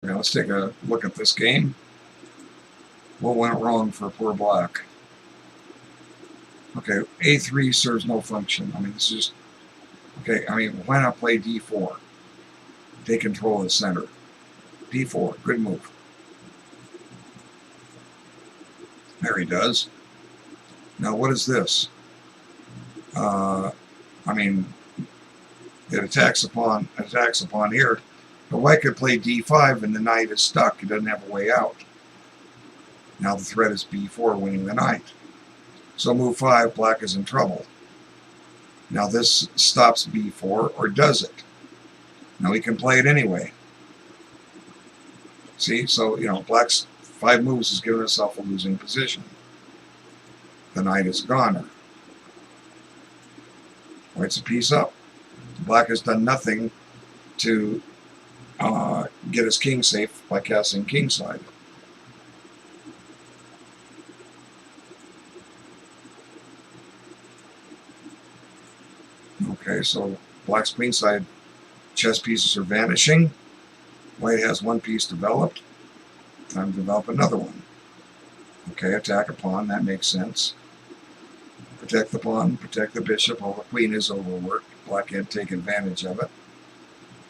Now let's take a look at this game. What went wrong for poor black? Okay, a3 serves no function. I mean, this is just... Okay, I mean, why not play d4? Take control of the center. d4, good move. There he does. Now, what is this? I mean, it attacks upon here. But white could play d5 and the knight is stuck. He doesn't have a way out. Now the threat is b4, winning the knight. So move 5, black is in trouble. Now this stops b4, or does it? Now he can play it anyway. See, so, you know, black's 5 moves has given himself a losing position. The knight is a goner. White's a piece up. Black has done nothing to get his king safe by casting kingside. Okay, so black's queenside chess pieces are vanishing. White has one piece developed. Time to develop another one. Okay, attack a pawn, that makes sense. Protect the pawn, protect the bishop, while the queen is overworked. Black can't take advantage of it.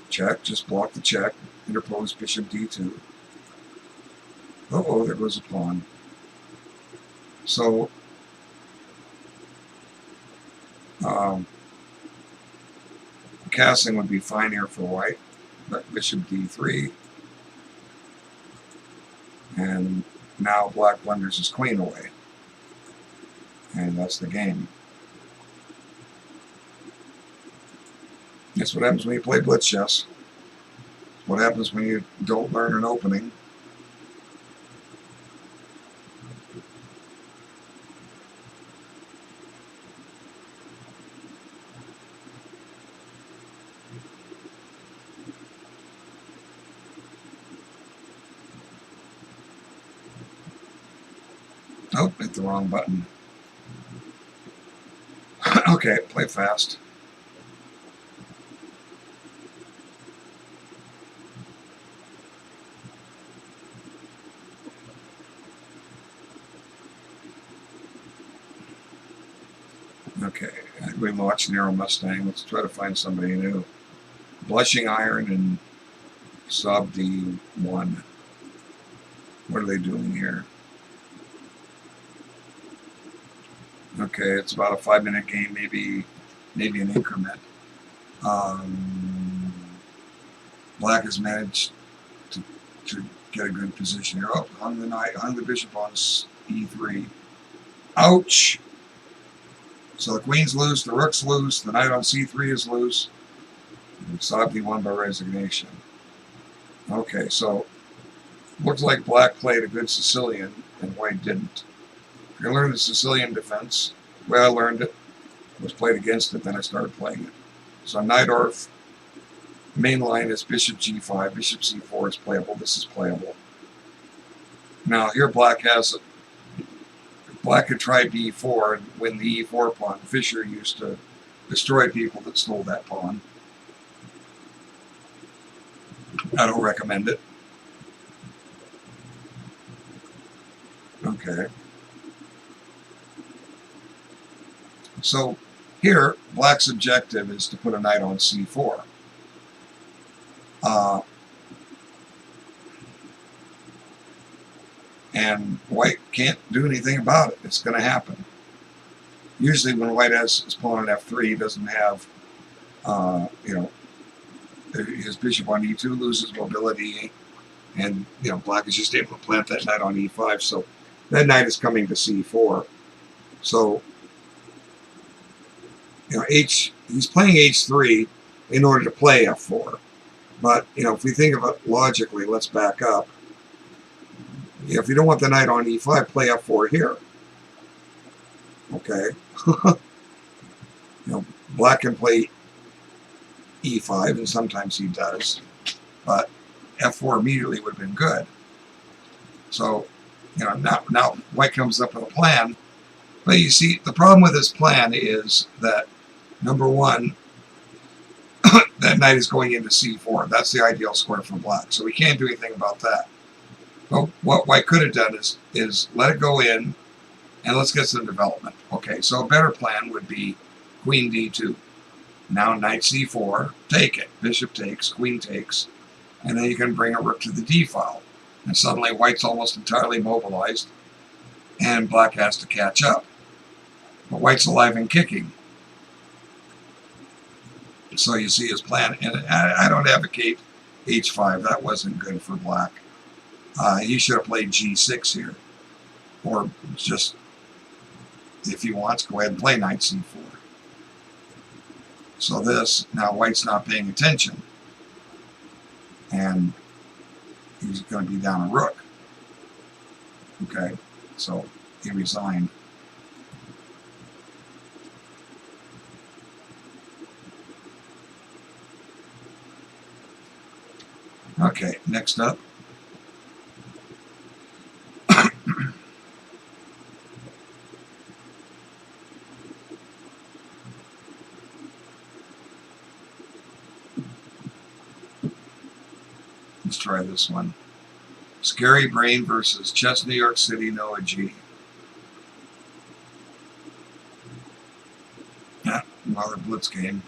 Check, just block the check. Interpose bishop d2. Uh-oh, there goes a pawn. So, casting would be fine here for white. But bishop d3. And now black blunders his queen away. And that's the game. That's what happens when you play blitz chess. What happens when you don't learn an opening. Oh, hit the wrong button. Okay, play fast. Okay, we watched Narrow Mustang. Let's try to find somebody new. Blushing Iron and Sub D1. What are they doing here? Okay, it's about a 5-minute game, maybe an increment. Black has managed to get a good position here. Oh, hung the bishop on e3. Ouch! So the queen's loose, the rook's loose, the knight on c3 is loose. Sabdi won by resignation. Okay, so looks like black played a good Sicilian and white didn't. If you learn the Sicilian defense, the way I learned it was played against it, then I started playing it. So knight orf, main line is bishop g5, bishop c4 is playable, this is playable. Now here black has it. Black could try b4 and win the e4 pawn. Fischer used to destroy people that stole that pawn. I don't recommend it. Okay. So here, black's objective is to put a knight on c4. And white can't do anything about it. It's going to happen. Usually when white has his pawn on f3, he doesn't have, you know, his bishop on e2 loses mobility, and, you know, black is just able to plant that knight on e5, so that knight is coming to c4. So, you know, he's playing h3 in order to play f4. But, you know, if we think of it logically, let's back up. If you don't want the knight on e5, play f4 here. Okay. You know, black can play e5, and sometimes he does, but f4 immediately would have been good. So, you know, now white comes up with a plan. But you see, the problem with this plan is that, number one, that knight is going into c4. That's the ideal square for black. So we can't do anything about that. But what white could have done is let it go in, and let's get some development. Okay, so a better plan would be queen d2. Now knight c4, take it. Bishop takes, queen takes, and then you can bring a rook to the d file. And suddenly white's almost entirely mobilized, and black has to catch up. But white's alive and kicking. So you see his plan, and I don't advocate h5. That wasn't good for black. He should have played g6 here. Or just, if he wants, go ahead and play knight c4. So this, now white's not paying attention. And he's going to be down a rook. Okay, so he resigned. Okay, next up. Let's try this one. Scary Brain versus Chess New York City Noah G. Yeah, another blitz game.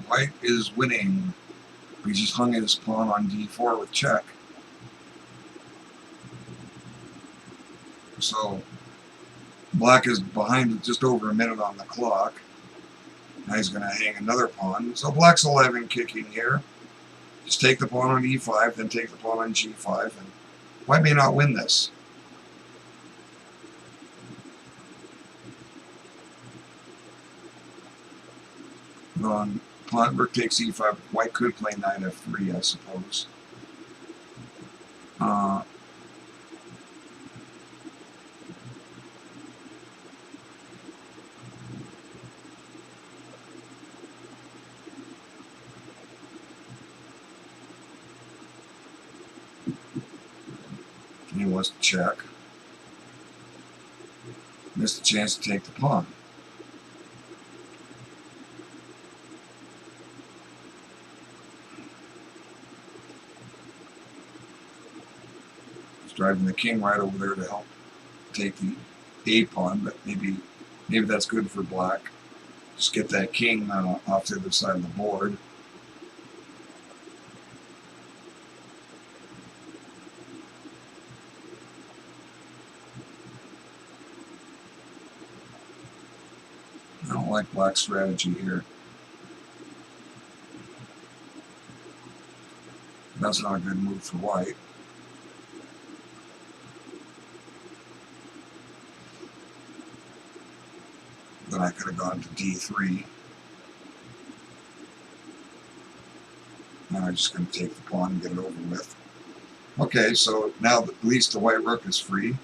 White is winning. He just hung his pawn on d4 with check. So black is behind just over a minute on the clock. Now he's going to hang another pawn. So black's 11 kicking here. Just take the pawn on e5, then take the pawn on g5. And white may not win this. On pawn, rook takes e5. White could play knight f3, I suppose. He wants to check. Missed the chance to take the pawn. He's driving the king right over there to help take the a pawn, but maybe that's good for black. Just get that king off the other side of the board. I don't like black's strategy here. That's not a good move for white. Then I could have gone to d3. Now I'm just going to take the pawn and get it over with. Okay, so now at least the white rook is free.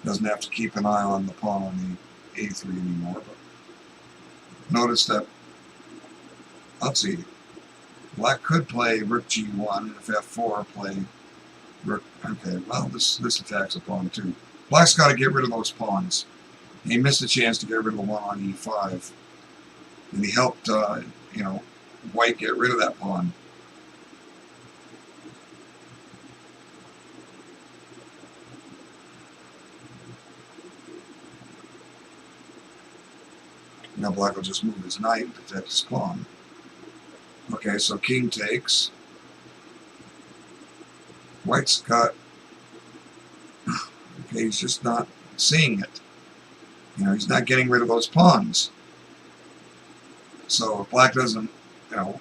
Doesn't have to keep an eye on the pawn on the a3 anymore. But notice that, let's see, black could play rook g1, and if f4, play rook. Okay, well, this attacks a pawn too. Black's got to get rid of those pawns. He missed a chance to get rid of the one on e5, and he helped, white get rid of that pawn. Now black will just move his knight and protect his pawn. Okay, so king takes. White's got... Okay, he's just not seeing it. He's not getting rid of those pawns. So if black doesn't,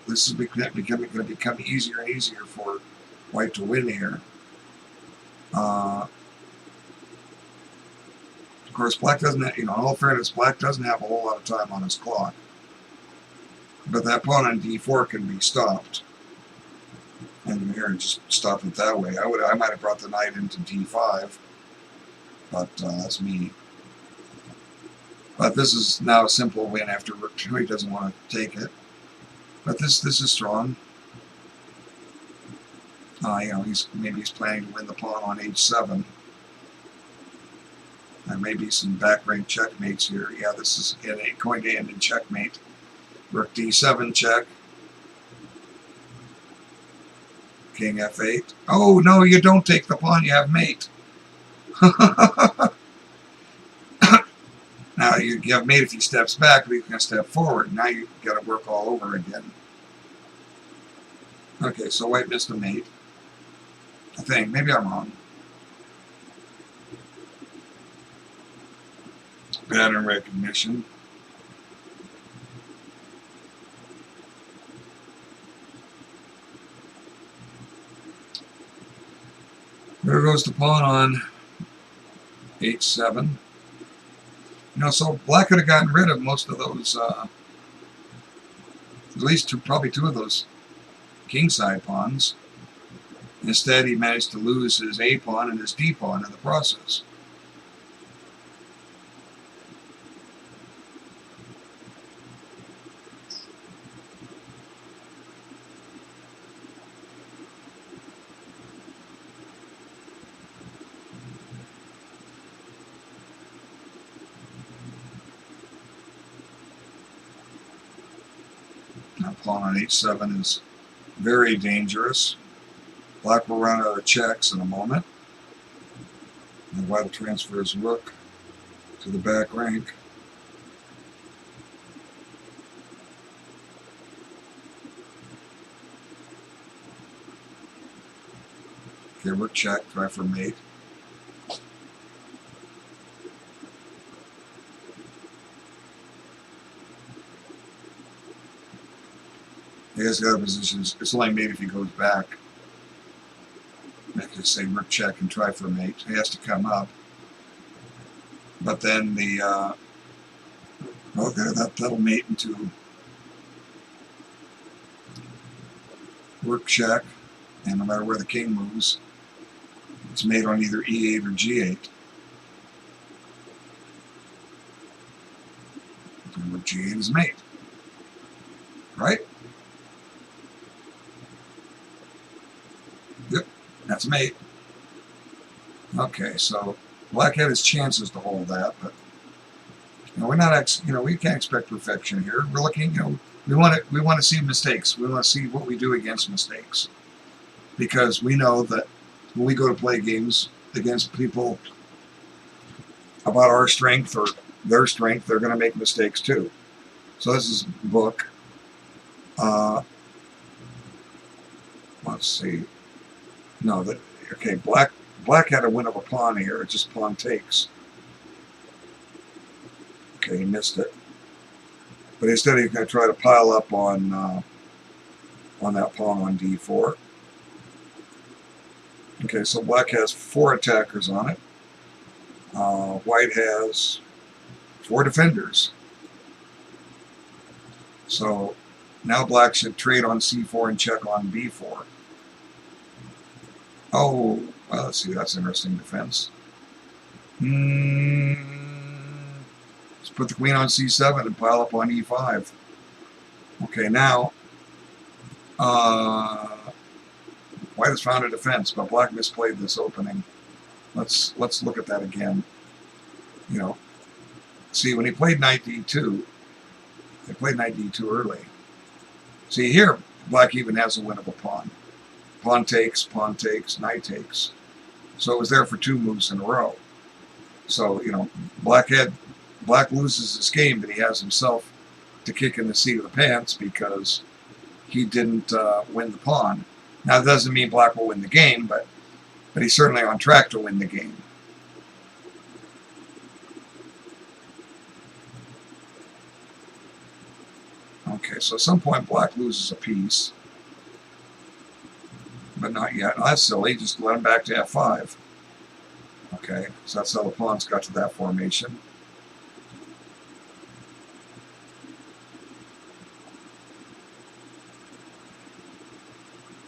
this is going to become easier and easier for white to win here. Of course, black doesn't have, in all fairness, black doesn't have a whole lot of time on his clock. But that pawn on d4 can be stopped. And here, just stop it that way. I might have brought the knight into d5, but that's me. But this is now a simple win after rook 2. He doesn't want to take it. But this is strong. Maybe he's planning to win the pawn on h7. There may be some back rank checkmates here. Yeah, this is going to end in checkmate. Rook d7 check. King f8. Oh, no, you don't take the pawn, you have mate. Now, you have mate if he steps back, but he's going to step forward. Now you've got to work all over again. Okay, so white missed a mate. I think. Maybe I'm wrong. Pattern recognition. There goes the pawn on h7. You know, so black could have gotten rid of most of those, at least probably two of those kingside pawns. Instead, he managed to lose his A pawn and his D pawn in the process. Now, pawn on h7 is very dangerous. Black will run out of checks in a moment. And white will transfer his rook to the back rank. Okay, rook check, try for mate. He has got a position. It's only mate if he goes back. I could say rook check and try for mate. He has to come up. But then the okay, that'll mate into rook check, and no matter where the king moves, it's mate on either e8 or g8. And rook g8 is mate, right? Yep, that's mate. Okay, so black had his chances to hold that, but you know, we're not, you know, we can't expect perfection here. We're looking, you know, we want to see mistakes. We want to see what we do against mistakes, because we know that when we go to play games against people about our strength or their strength, they're going to make mistakes too. So this is a book. Let's see. No, that okay. Black had a win of a pawn here. It's just pawn takes. Okay, he missed it. But instead, he's going to try to pile up on that pawn on d4. Okay, so black has 4 attackers on it. White has 4 defenders. So now black should trade on c4 and check on b4. Oh, well, let's see. That's interesting defense. Let's put the queen on c7 and pile up on e5. Okay, now white has found a defense, but black misplayed this opening. Let's look at that again. You know, see, when he played knight d2, they played knight d2 early. See, here black even has a win of a pawn. Pawn takes, knight takes. So it was there for 2 moves in a row. So, you know, black loses this game, but he has himself to kick in the seat of the pants because he didn't win the pawn. Now, that doesn't mean black will win the game, but he's certainly on track to win the game. Okay, so at some point black loses a piece. But not yet. Oh, that's silly. Just let him back to f5. Okay, so that's how the pawns got to that formation.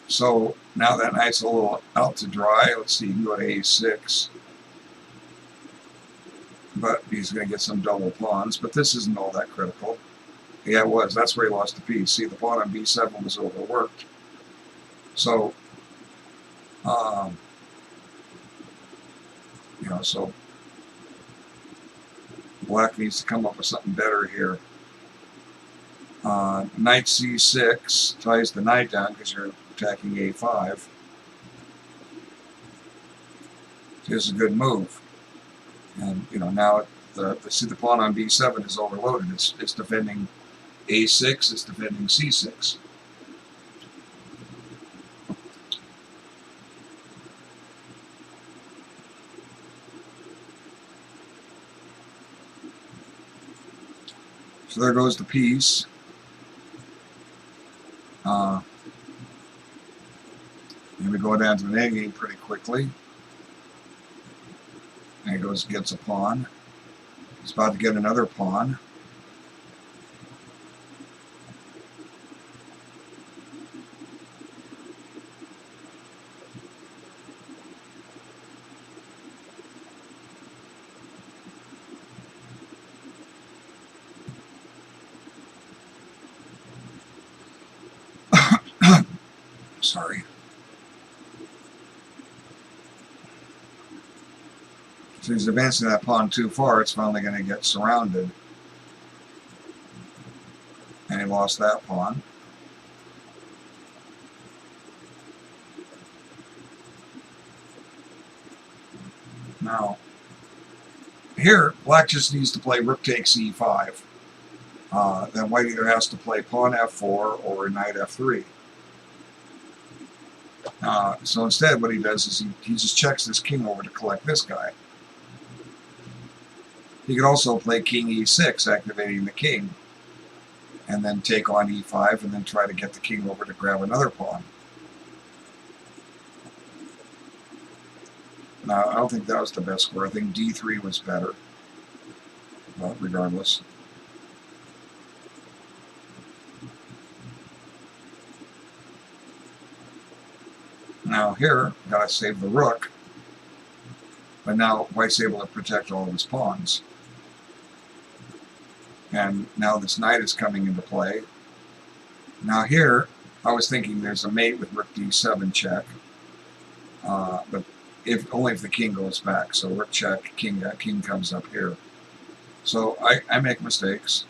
So now that knight's a little out to dry. Let's see, you can go to a6. But he's going to get some double pawns. But this isn't all that critical. Yeah, it was. That's where he lost the piece. See, the pawn on b7 was overworked. So you know, so black needs to come up with something better here. Knight c6 ties the knight down because you're attacking a5. It's a good move. And, you know, now the pawn on b7 is overloaded. It's defending a6, it's defending c6. So there goes the piece. And we go down to the endgame pretty quickly. And he goes, gets a pawn. He's about to get another pawn. Sorry. So he's advancing that pawn too far. It's finally going to get surrounded. And he lost that pawn. Now, here, black just needs to play rook takes e5. Then white either has to play pawn f4 or knight f3. So instead, what he does is he just checks this king over to collect this guy. He could also play king e6, activating the king, and then take on e5, and then try to get the king over to grab another pawn. Now, I don't think that was the best score. I think d3 was better, but regardless. Now here, gotta save the rook, but now white's able to protect all of his pawns. And now this knight is coming into play. Now here, I was thinking there's a mate with rook d7 check, but only if the king goes back. So rook check, king comes up here. So I make mistakes.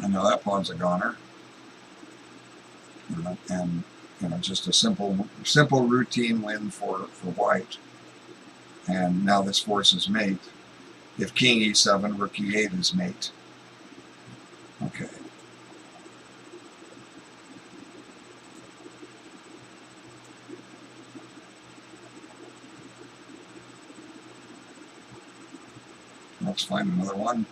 I know that pawn's a goner. And just a simple routine win for white. And now this forces mate. If king e7, rook e8 is mate. Okay. Let's find another one.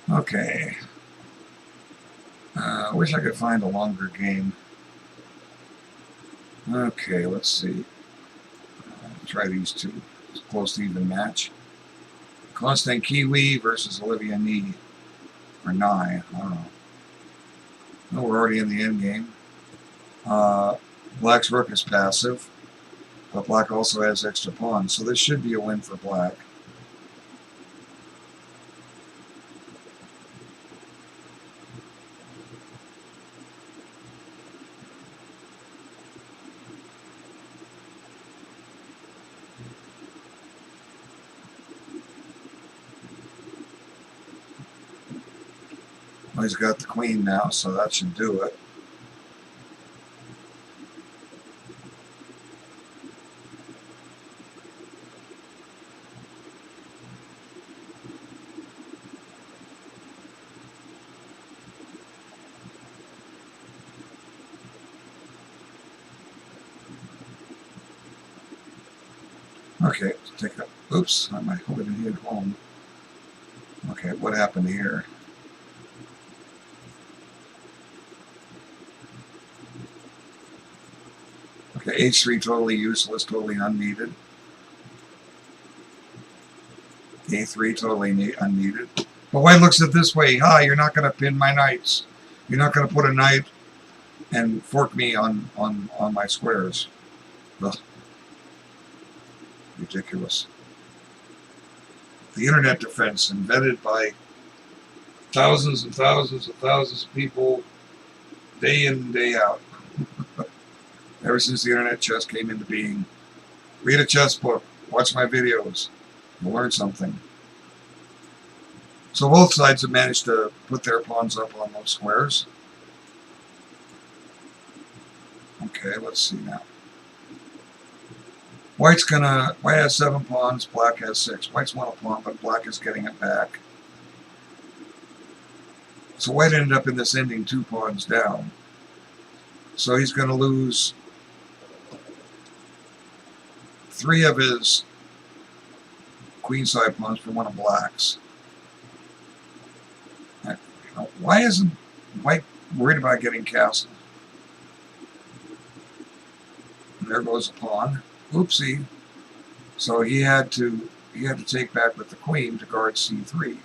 Okay. I wish I could find a longer game. Okay, let's see. Try these two. It's a close to even match. Constant Kiwi versus Olivia Nee. Or Nye, I don't know. No, we're already in the end game. Black's rook is passive, but black also has extra pawns, so this should be a win for black. Well, he's got the queen now, so that should do it. Okay, take up. Oops, I might hope it hit home. Okay, what happened here? H3 totally useless, totally unneeded. A3 totally unneeded. But white looks at it this way. You're not going to pin my knights. You're not going to put a knight and fork me on my squares. Ugh. Ridiculous. The internet defense invented by thousands and thousands and thousands of people day in and day out. Ever since the internet chess came into being. Read a chess book. Watch my videos. You'll learn something. So both sides have managed to put their pawns up on those squares. Okay, let's see now. White has 7 pawns, black has 6. White's won a pawn, but black is getting it back. So white ended up in this ending 2 pawns down. So he's going to lose 3 of his queenside pawns for 1 of black's. Why isn't white worried about getting castled? And there goes a pawn. Oopsie. So he had to take back with the queen to guard c3.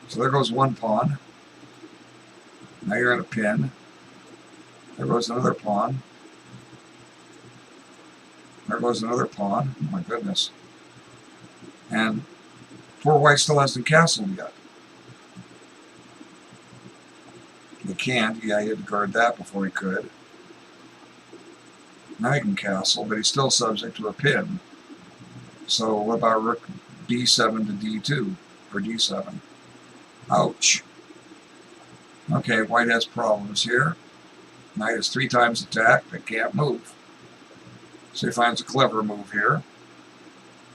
So there goes 1 pawn. Now you're in a pin. There goes another pawn. There goes another pawn. Oh my goodness. And poor white still hasn't castled yet. He can't. Yeah, he had to guard that before he could. Now he can castle, but he's still subject to a pin. So what about rook b7 to d2, or d7? Ouch. Okay, white has problems here. Knight is 3 times attacked, but can't move. So he finds a clever move here.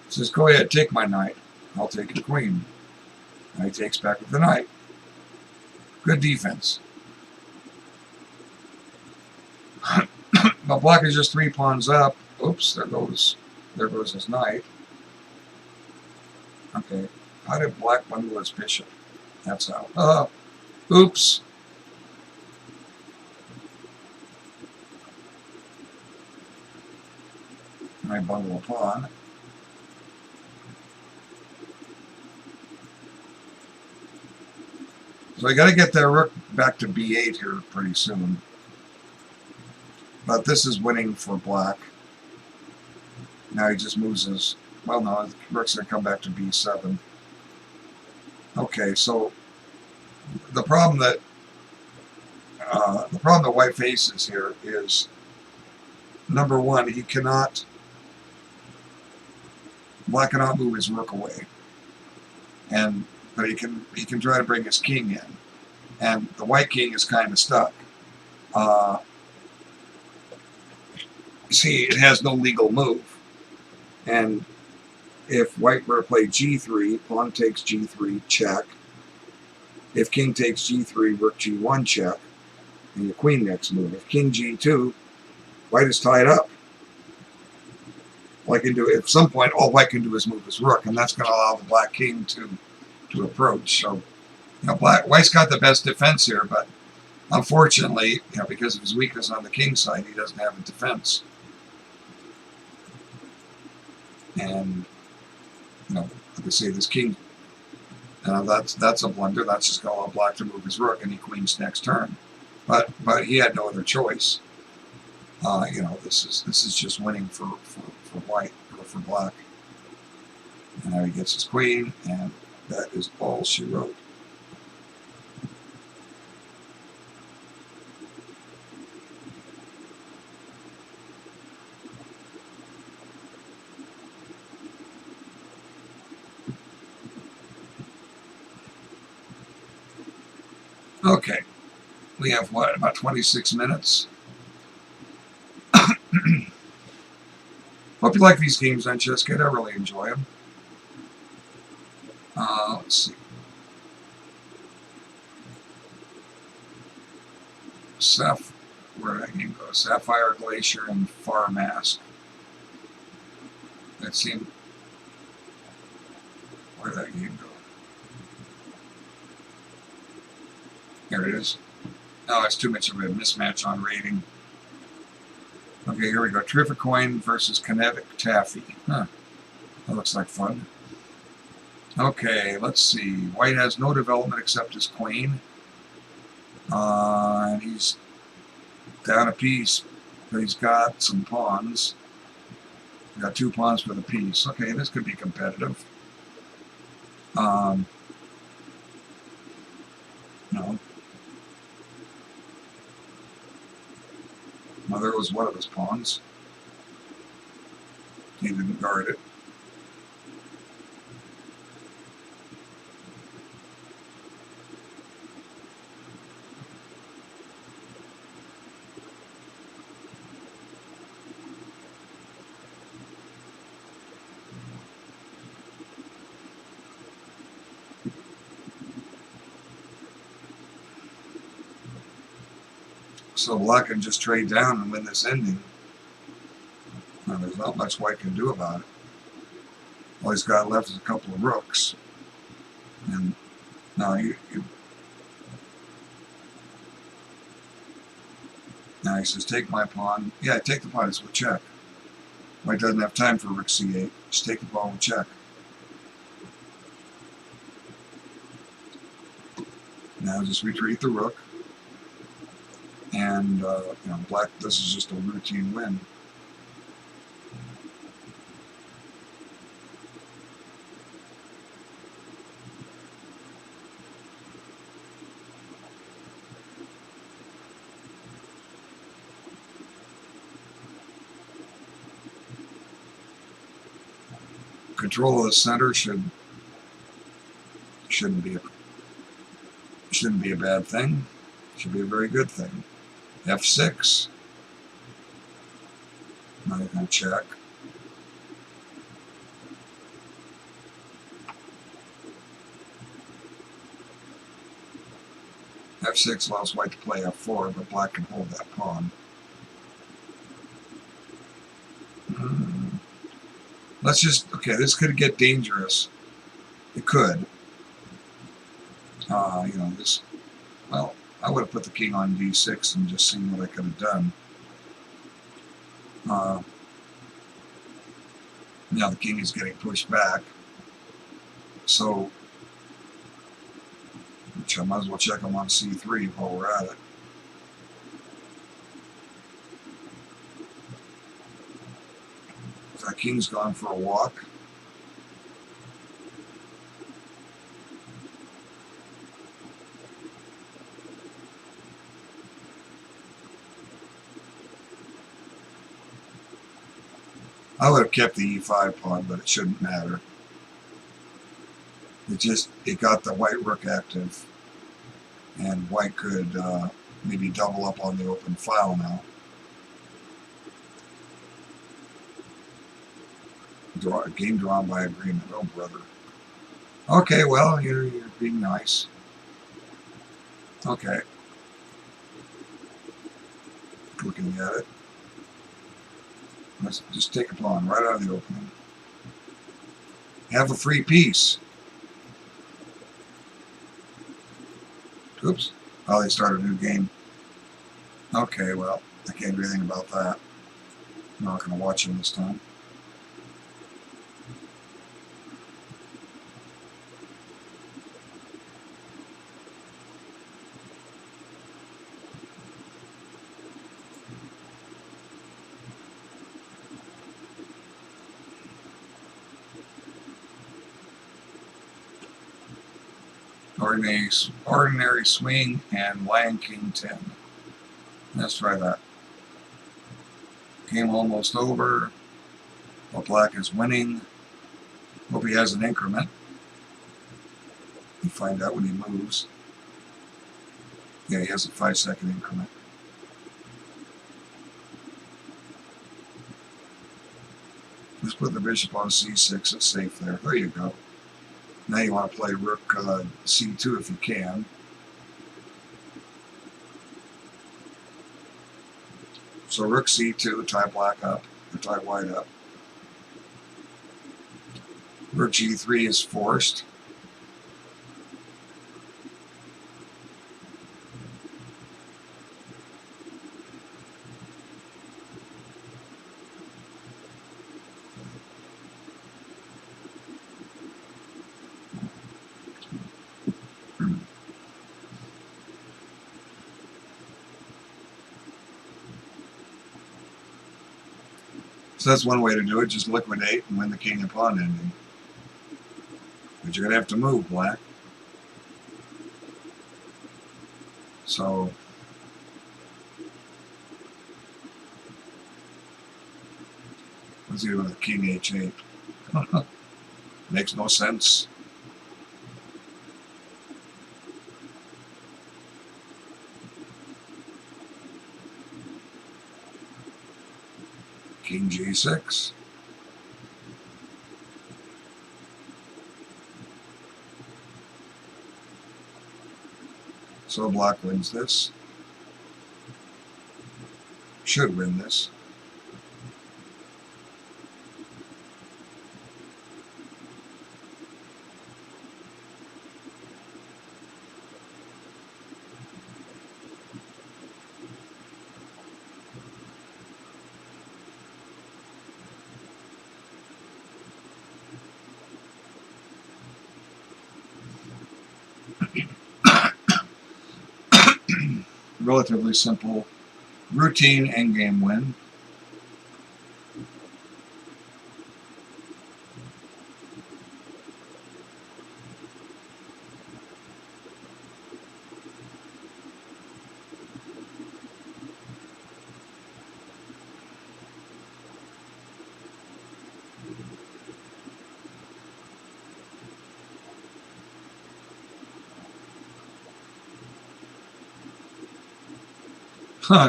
He says, go ahead, take my knight. I'll take your queen. And he takes back with the knight. Good defense. Now black is just 3 pawns up. Oops, there goes his knight. Okay, how did black bundle his bishop? That's how. Oops. And I bundle a pawn. So I got to get that rook back to b8 here pretty soon. But this is winning for black. Now he just moves his... Well, no, the rook's going to come back to b7. Okay, so the problem that white faces here is, number one, black cannot move his rook away, but he can try to bring his king in, and the white king is kind of stuck. See, it has no legal move, and if white were to play g3, pawn takes g3, check. If king takes g3, rook g1, check, and your queen next move. If king g2, white is tied up. All I can do, at some point, all white can do is move his rook, and that's going to allow the black king to approach. So, white's got the best defense here, but unfortunately, because of his weakness on the king side, he doesn't have a defense. And like I say, this king, that's a blunder. That's just going to allow black to move his rook, and he queens next turn. But he had no other choice. This is just winning for white, or for black. And now he gets his queen, and that is all she wrote. Okay, we have about 26 minutes. Hope you like these games on ChessKid. I really enjoy them. Let's see. Where did that game go? Sapphire Glacier and Far Mask. That seemed... Where did that game go? Here it is. No, it's too much of a mismatch on rating. Okay, here we go. Terrific Coin versus Kinetic Taffy. Huh. That looks like fun. Okay, let's see. White has no development except his queen. And he's down a piece, but he's got some pawns. He's got 2 pawns for the piece. Okay, this could be competitive. No. Well, there was one of his pawns. He didn't guard it. So Black can just trade down and win this ending. Now, there's not much White can do about it. All he's got left is a couple of rooks. And now now he says, take my pawn. Yeah, take the pawn. It's with check. White doesn't have time for rook c8. Just take the pawn with check. Now just retreat the rook. And, Black, this is just a routine win. Control of the center shouldn't be a bad thing. Should be a very good thing. F6. Now you're going to check. F6 allows White to play F4, but Black can hold that pawn. Let's just, okay, this could get dangerous. It could. Well, I would have put the king on d6 and just seen what I could have done. Now the king is getting pushed back. So, which I might as well check him on c3 while we're at it. That king's gone for a walk. I would have kept the e5 pawn, but it shouldn't matter. It got the white rook active, and White could maybe double up on the open file now. Game drawn by agreement. Oh, brother. Okay, well, you're being nice. Okay. Looking at it. Let's just take a pawn right out of the opening. Have a free piece. Oops. Oh, they started a new game. Okay, well, I can't do anything about that. I'm not going to watch him this time. Ordinary swing and Lion King 10. Let's try that. Game almost over. While Black is winning. Hope he has an increment. You find out when he moves. Yeah, he has a 5-second increment. Let's put the bishop on c6. It's safe there. There you go. Now you want to play rook c2 if you can. So rook c2, tie Black up, or tie White up. Rook g3 is forced. So that's one way to do it, just liquidate and win the king and pawn ending. But you're going to have to move, black. So let's do with a king h8. Makes no sense. King g6. So black wins this. Should win this. Relatively simple, routine endgame win.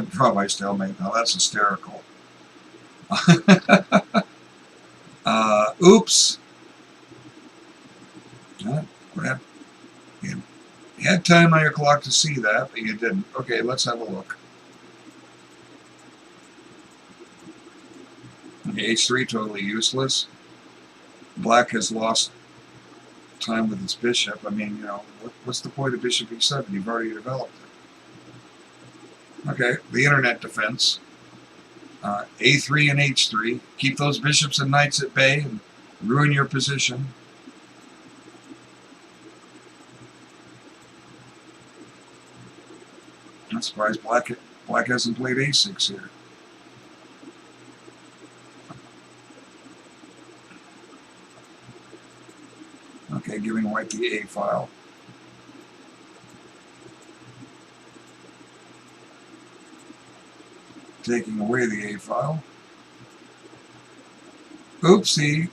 Draw by stalemate. Now that's hysterical. Oops. Crap. You had time on your clock to see that, but you didn't. Okay, let's have a look. Okay, h3 totally useless. Black has lost time with its bishop. I mean, you know, what's the point of bishop e7? You've already developed it. Okay, the internet defense. A3 and h3. Keep those bishops and knights at bay and ruin your position. I'm surprised black hasn't played a6 here. Okay, giving white the a file. Taking away the a file. Oopsie,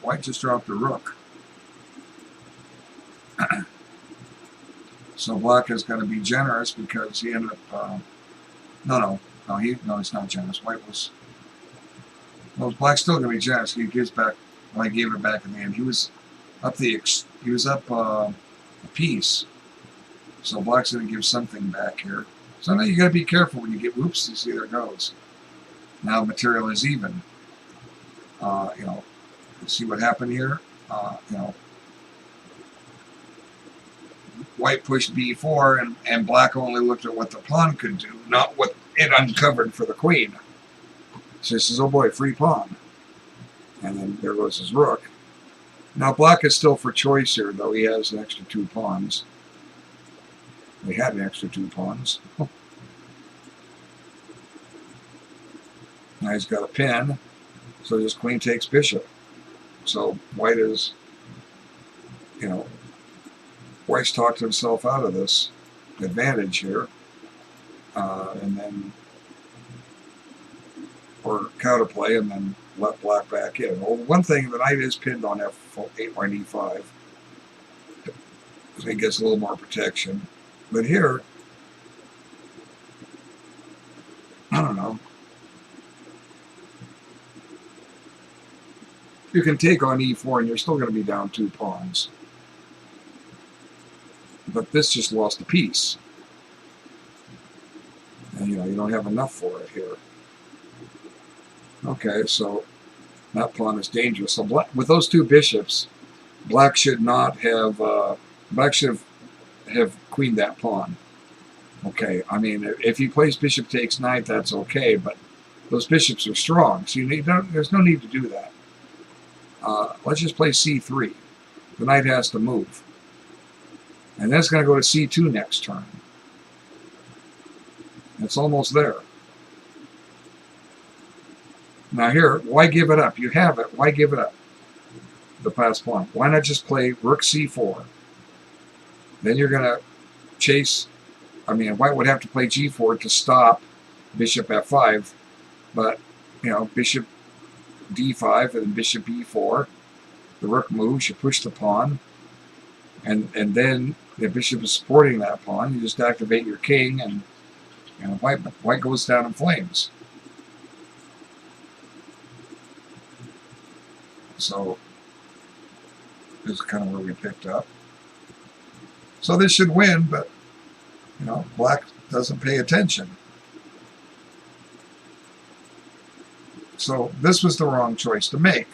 white just dropped a rook. So black is going to be generous because he ended up. No, it's not generous. White was. Well, black's still going to be generous. He gives back. Well, I gave it back in the end. He was up a piece. So black's going to give something back here. So now you got to be careful when you get whoops. You see there it goes. Now material is even. You know, see what happened here. You know, white pushed b4, and black only looked at what the pawn could do, not what it uncovered for the queen. So he says, "Oh boy, free pawn," and then there goes his rook. Now black is still for choice here, though he has an extra 2 pawns. We had an extra 2 pawns. Now he's got a pin, so this queen takes bishop. So white is, you know, white's talked himself out of this advantage here, and then, or counterplay, and then let black back in. Well, one thing, the knight is pinned on f8 or e5, so he gets a little more protection. But here, I don't know. You can take on e4 and you're still going to be down 2 pawns. But this just lost a piece. And you know, you don't have enough for it here. Okay, so that pawn is dangerous. So black, with those 2 bishops, black should not have black should have queened that pawn. Okay, I mean, if he plays bishop takes knight, that's okay, but those bishops are strong, so there's no need to do that. Let's just play c3. The knight has to move. And then it's going to go to c2 next turn. It's almost there. Now here, why give it up? You have it. Why give it up? The pass pawn. Why not just play rook c4? Then you're going to chase. I mean, white would have to play g4 to stop bishop f5, but bishop d5 and bishop e4. The rook moves. You push the pawn, and then the bishop is supporting that pawn. You just activate your king, and white goes down in flames. So this is kind of where we picked up. So this should win, but black doesn't pay attention. So this was the wrong choice to make.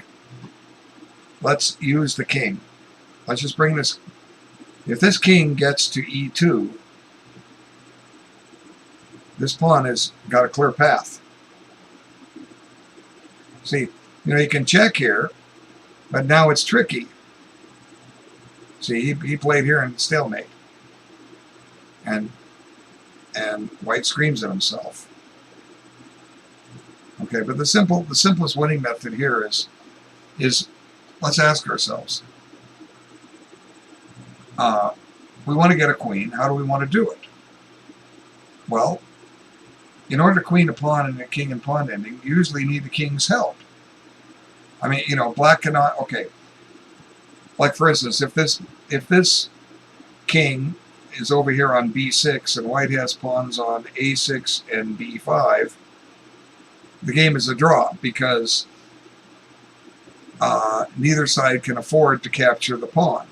Let's use the king. Let's just bring this. If this king gets to e2, this pawn has got a clear path. See, you can check here, but now it's tricky. See, he played here in stalemate. And white screams at himself. Okay, but the simplest winning method here is let's ask ourselves. We want to get a queen. How do we want to do it? Well, in order to queen a pawn and a king and pawn ending, you usually need the king's help. I mean, black cannot. Okay, like for instance, if this king is over here on b6 and white has pawns on a6 and b5, the game is a draw because neither side can afford to capture the pawn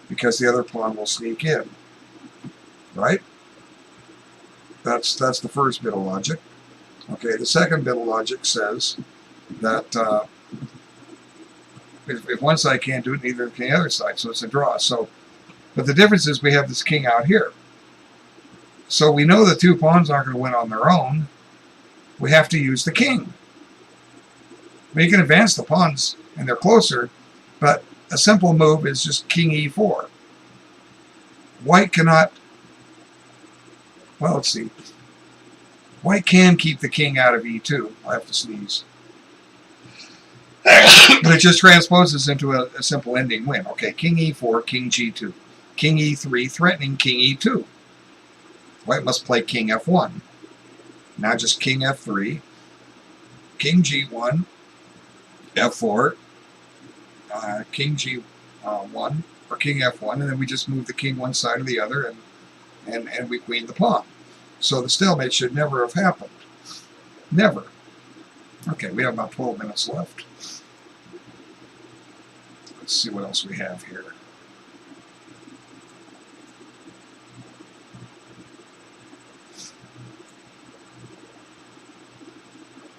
because the other pawn will sneak in, right? That's the first bit of logic. Okay, the second bit of logic says that if one side can't do it, neither can the other side, so it's a draw. So, but the difference is we have this king out here. So we know the two pawns aren't going to win on their own. We have to use the king. We can advance the pawns and they're closer, but a simple move is just king e4. White cannot, well, let's see. White can keep the king out of e2. I'll have to sneeze. But it just transposes into a simple ending win. Okay, king e4, king g2. King e3, threatening king e2. White must play king f1. Now just king f3, king g1, f4, king g1, or king f1, and then we just move the king one side or the other, and we queen the pawn. So the stalemate should never have happened. Never. Okay, we have about 12 minutes left. Let's see what else we have here.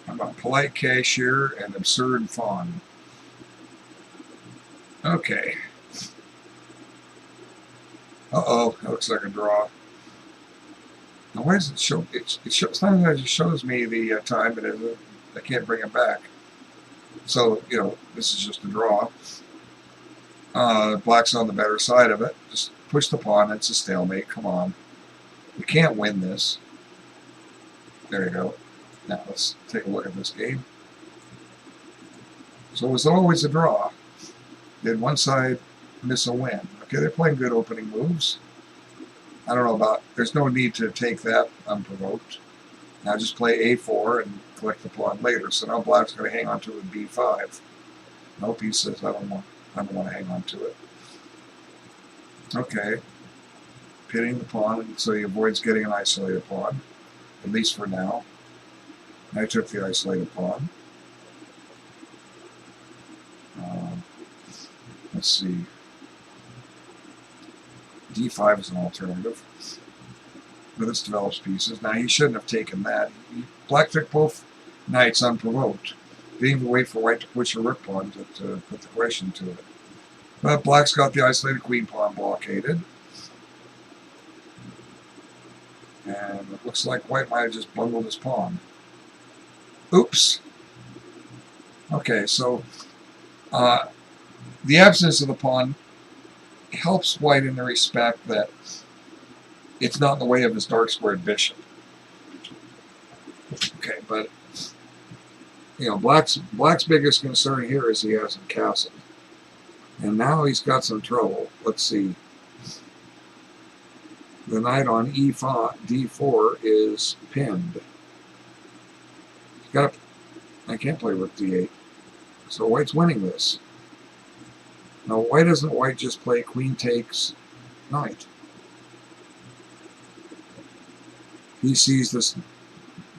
About polite cashier and absurd fawn. Okay. Uh-oh, that looks like a draw. Now, why does it show? Sometimes it shows me the time, but I can't bring it back. So, this is just a draw. Black's on the better side of it. Just push the pawn. It's a stalemate. Come on. We can't win this. There you go. Now let's take a look at this game. So it was always a draw. Did one side miss a win? Okay, they're playing good opening moves. I don't know about, there's no need to take that unprovoked. Now just play a4 and collect the pawn later. So now black's going to hang on to it with b5. Nope, he says I don't want to hang on to it. Okay, pitting the pawn so he avoids getting an isolated pawn, at least for now. I took the isolated pawn. Let's see. d5 is an alternative. But this develops pieces. Now he shouldn't have taken that. Black took both knights unprovoked. Didn't even wait for white to push a rook pawn to put the question to it. But black's got the isolated queen pawn blockaded. And it looks like white might have just bungled his pawn. Oops. Okay, so the absence of the pawn helps white in the respect that it's not in the way of his dark squared bishop. Okay, but you know, Black's biggest concern here is he hasn't castled. And now he's got some trouble. Let's see. The knight on e5, d4 is pinned. He's got. I can't play rook d8. So White's winning this. Now, why doesn't White just play queen takes knight? He sees this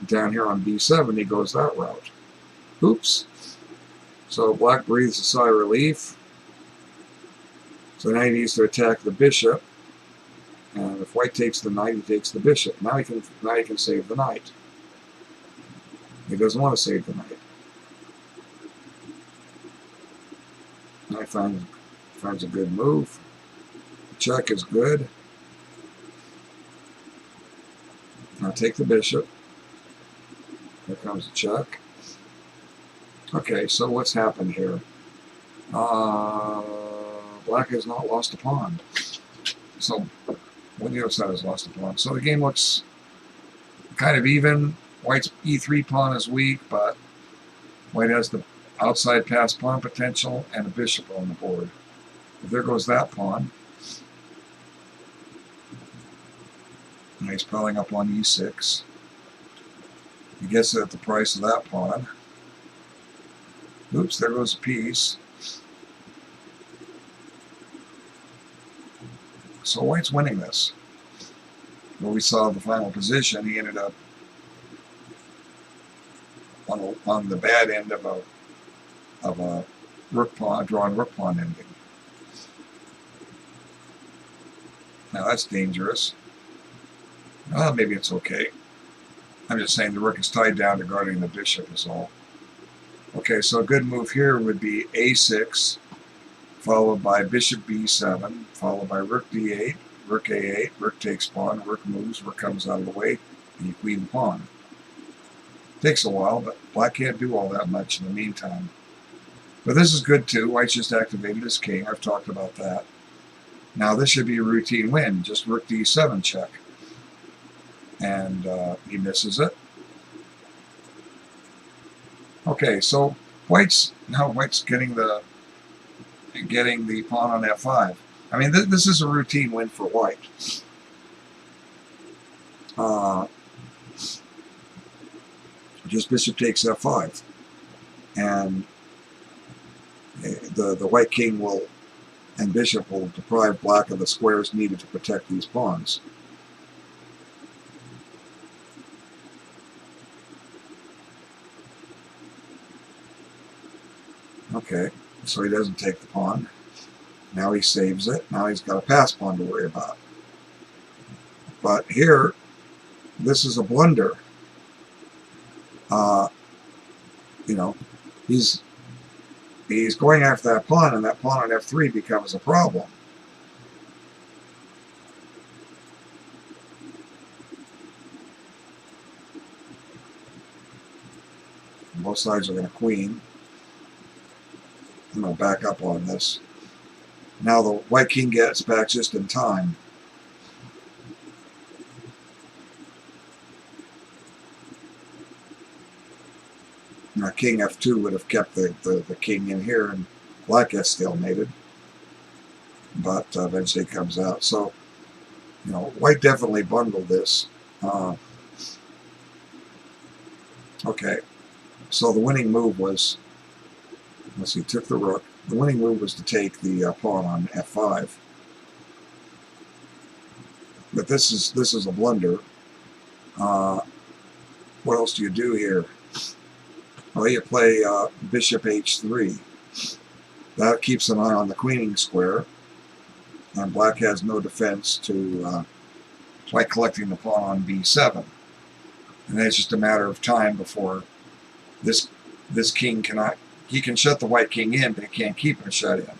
down here on b7. He goes that route. Oops. So Black breathes a sigh of relief. So now he needs to attack the bishop. And if White takes the knight, he takes the bishop. Now he can save the knight. He doesn't want to save the knight. I finds a good move. Check is good. Now take the bishop. Here comes the check. Okay, so what's happened here? Black has not lost a pawn. So, well, the other side has lost a pawn. So the game looks kind of even. White's e3 pawn is weak, but White has the outside pass pawn potential and a bishop on the board. But there goes that pawn. And he's piling up on e6. He gets it at the price of that pawn. Oops, there goes a piece. So White's winning this. When we saw the final position, he ended up on the bad end of a rook pawn, drawn rook pawn ending. Now that's dangerous. Well, maybe it's okay. I'm just saying the rook is tied down to guarding the bishop is all. Okay, so a good move here would be a6, followed by bishop b7, followed by rook d8, rook a8, rook takes pawn, rook moves, rook comes out of the way, and you queen the pawn. Takes a while, but Black can't do all that much in the meantime. But this is good too. White's just activated his king. I've talked about that. Now this should be a routine win. Just rook d7 check. And he misses it. Okay, so White's getting the pawn on f5. I mean, this is a routine win for White. Just bishop takes f5, and the White king and bishop will deprive Black of the squares needed to protect these pawns. Okay, so he doesn't take the pawn. Now he saves it. Now he's got a pass pawn to worry about. But here, this is a blunder. You know, he's going after that pawn, and that pawn on f3 becomes a problem. Both sides are going to queen. I'm going to back up on this. Now the White king gets back just in time. Now king f2 would have kept the king in here, and Black gets stalemated. But eventually it comes out. So, you know, White definitely bundled this. Okay, so the winning move was, let's see, took the rook. The winning move was to take the pawn on f5. But this is a blunder. What else do you do here? Well, you play bishop h3. That keeps an eye on the queening square, and Black has no defense to by collecting the pawn on b7. And then it's just a matter of time before this king cannot. He can shut the White king in, but he can't keep him shut in.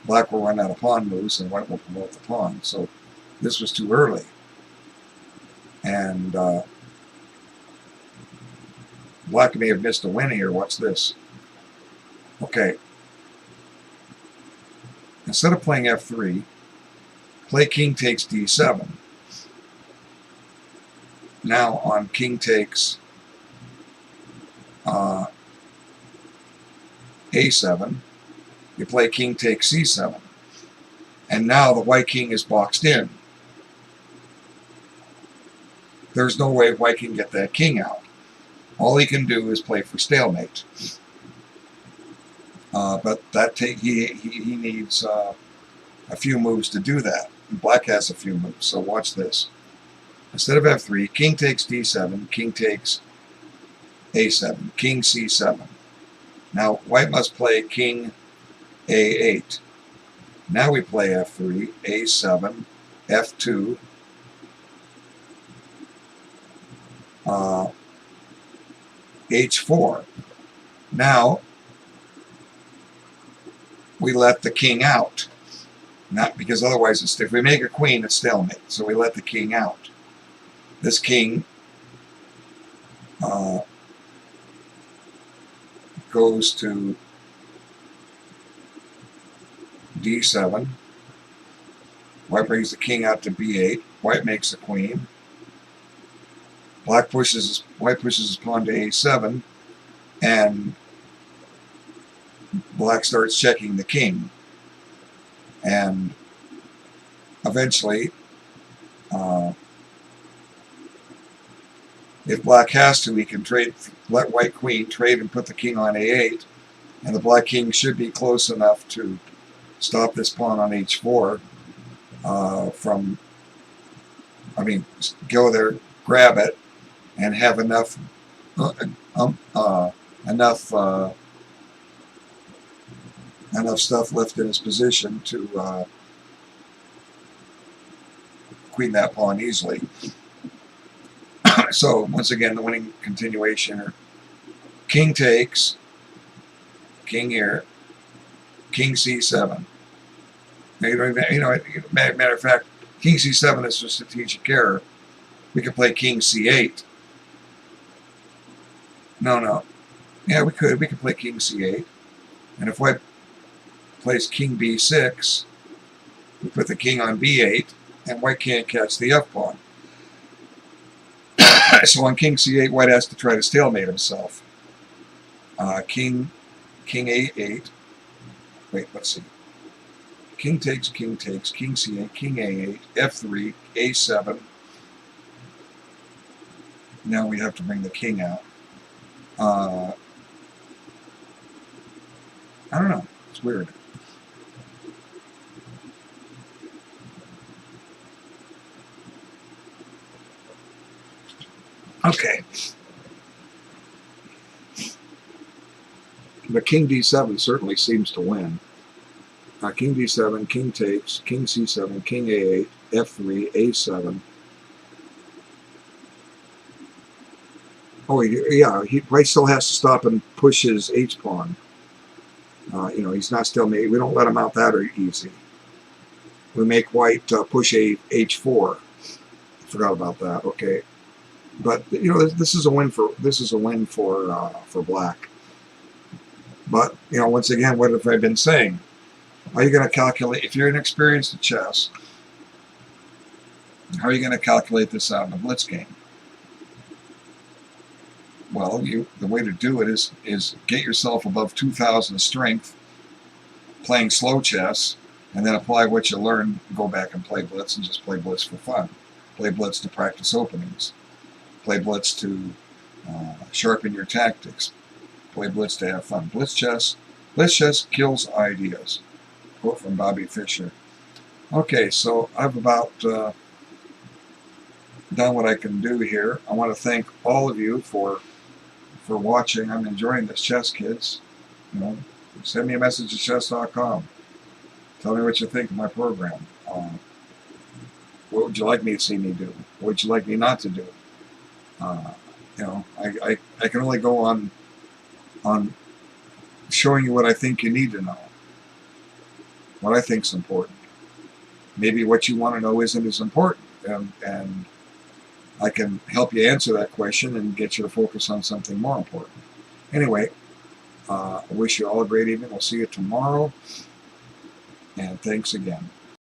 Black will run out of pawn moves, and White will promote the pawn. So this was too early. And Black may have missed a win here. What's this? Okay. Instead of playing f3, play king takes d7. Now on king takes a7. You play king takes c7. And now the white king is boxed in. There's no way white can get that king out. All he can do is play for stalemate. But that he needs a few moves to do that. Black has a few moves, so watch this. Instead of f3, king takes d7, king takes a7, king c7. Now white must play king a8. Now we play f3, a7, f2, h4. Now we let the king out. Not because otherwise, if we make a queen, it's stalemate. So we let the king out. This king goes to d7. White brings the king out to b8. White makes a queen. White pushes his pawn to a7, and black starts checking the king. And eventually, if black has to, he can let white queen trade and put the king on a8, and the black king should be close enough to stop this pawn on h4 go there, grab it, and have enough stuff left in his position to queen that pawn easily. So once again, the winning continuation here: king takes, king here, king c7. Matter of fact, king c7 is a strategic error. We could play king c8. No. Yeah, we could. We could play king c8. And if white plays king b6, we put the king on b8, and white can't catch the f-pawn. So on king c8, white has to try to stalemate himself. King a8. Wait, let's see. King takes, king c8, king a8, f3, a7. Now we have to bring the king out. I don't know. It's weird. Okay. But king d7 certainly seems to win. King d7, king takes, king c7, king a8, f3, a7. Oh, yeah, white still has to stop and push his h-pawn. He's not stalemate. We don't let him out that easy. We make white push h4. Forgot about that. Okay, but this is a win for black. But once again, what have I been saying? How are you going to calculate if you're inexperienced at chess? How are you going to calculate this out in a blitz game? Well, the way to do it is get yourself above 2,000 strength, playing slow chess, and then apply what you learn. Go back and play blitz, and just play blitz for fun. Play blitz to practice openings. Play blitz to sharpen your tactics. Play blitz to have fun. Blitz chess kills ideas. Quote from Bobby Fischer. Okay, so I've about done what I can do here. I want to thank all of you for watching. I'm enjoying this, Chess Kids. Send me a message at chess.com. Tell me what you think of my program. What would you like me to see me do? What would you like me not to do? I can only go on showing you what I think you need to know. What I think is important. Maybe what you want to know isn't as important, and I can help you answer that question and get you to focus on something more important. Anyway, I wish you all a great evening. We'll see you tomorrow, and thanks again.